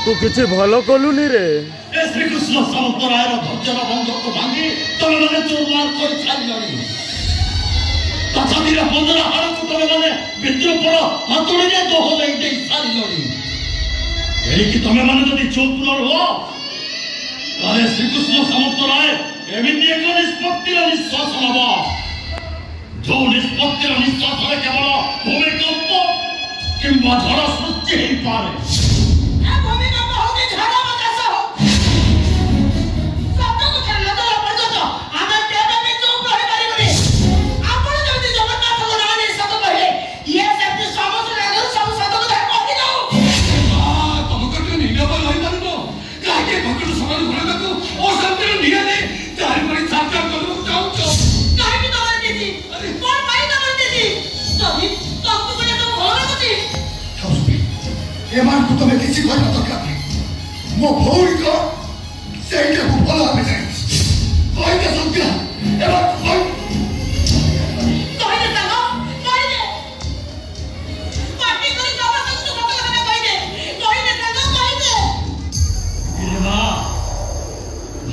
तू किसी भल कलुनी रे श्रीकृष्ण सामंत रायर धैर्यर बंध को भांगी तुम मैंने चूरमार कर छाड़ी तथापि बंधना हाड़ को तुम मैंने विद्रुपर हाथुड़ी में दोह दे सारी एणिकी तुम मैंने जदि चुप न रुह ताले श्रीकृष्ण सामंत राय एमती एक निष्पत्तिर निश्वास नब जो निष्पत्तिर निश्वास केवल भूमिकंप किंवा झड़ सृष्टि हो पाए तुम्हें किसी को दरकार नहीं मो भौरी को से भल भाव जाए सत्य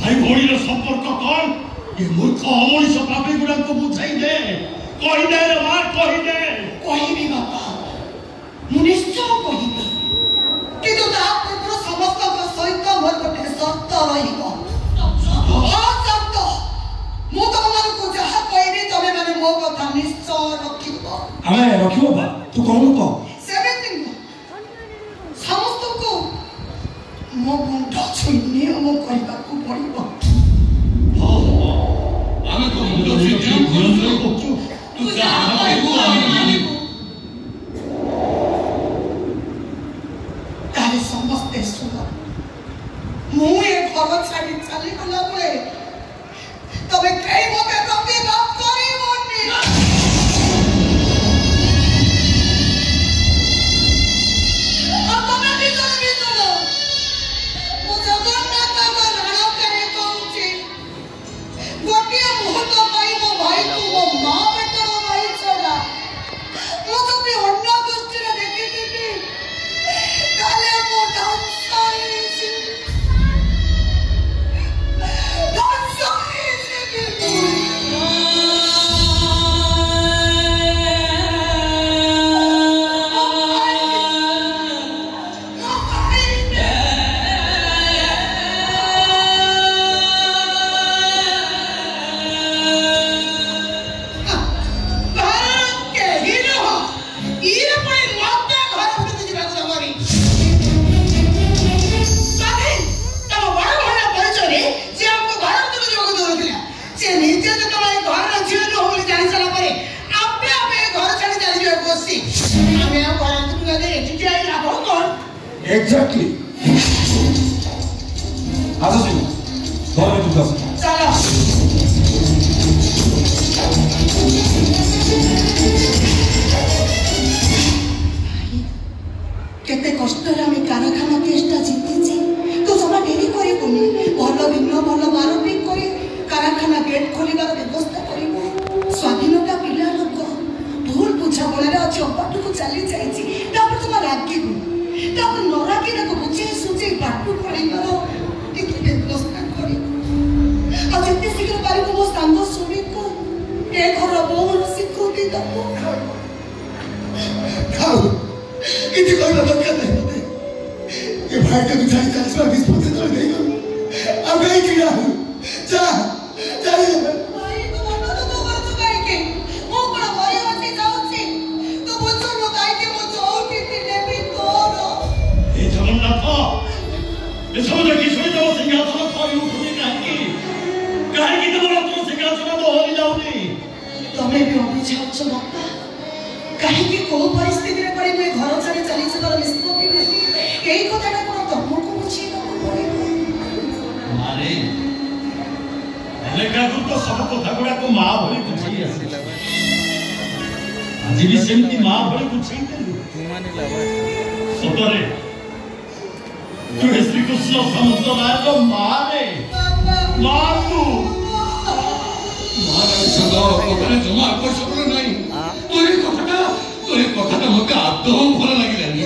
भाई भौरी संपर्क कौन ये मूर्ख अमनीष पापी गुड़ा को बुझाई दे कहीदे रे मां कहीदे कहिबी बापा मु निश्चय कहिबी किंतु पूर्व समस्त सहित मोर गोटे शर्त रशर्त मु तुमको जहाँ कहबी तुम मैंने मो कथा निश्चय रखिबो बा तू कहू कह सेवेंटी समस्त को मो मुंड छुई नियम करबा को पड़िबो आमे को मुंड छुई नियम को तू जहाँ कहबो आमे मानिबो समस्ते सुन मुझे घर छाड़ी चली गला बेले तबे कई मते कभी बात करी मोनी अब तमे भीतर मु जगन्नाथ का राणा करे कहूची गोटे मुहूर्त पाई मो भाई को मो मां पेटर भाई छड़ा मु तो भी अन्य दृष्टि रे देखिथिबी काले मो Exactly. आजा जी घर में तू दस चलो केते कष्ट रे हम कारखाना केसटा जीतीची तो जमा डेरी करी कोनी भलो दिन भलो बार पिक करी कारखाना गेट खोलिबार व्यवस्था करिबो स्वाधीनता पिला लोक भूल बुझा बोले रे अछि अपाटू को चली जाईची तापर तुम रागी तापर नराकी रे को बुझे सुझे बाटू पड़ीबार टिके व्यवस्था करी आ जते शीघ्र पारिबो मो सांग सुनी को ए घर बहुत स्वीकृति दबो खाओ किसी कोई दरकार नहीं होते ये भाई का बिचारी चालीस बार 20 पत्ते तोड़ देगा अब नहीं कीड़ा हूँ जा चलिए भाई तो मत तो कर तो काहे के मो बड़ा भाई होते जाउची तो बुझो मो काहे के मो जोटी पिने भी तोरो ए जगन्नाथ ए समझ की सोई तो सिंहासन खाई उठनी काहे की तुम्हारा तो सिंहासन तो हो जाउनी तमे भी अभिचार बापा काहे की को परिस्थिति रे पड़ी मैं घर छाड़ी चली जगर निष्पत्ति नहीं एई कथाटा कोन तमको बुझी न पड़े मारे लेका तो सब कथा गुडा को मां भली बुझी आसी आज भी सेमती मां भली बुझी माने लावा सतरे तू श्री कृष्ण समुद्र राय मां रे मां तू मां सदा कोठे जमा को सबर नहीं तोरी कथाटा मते आदौ भल लागिलानी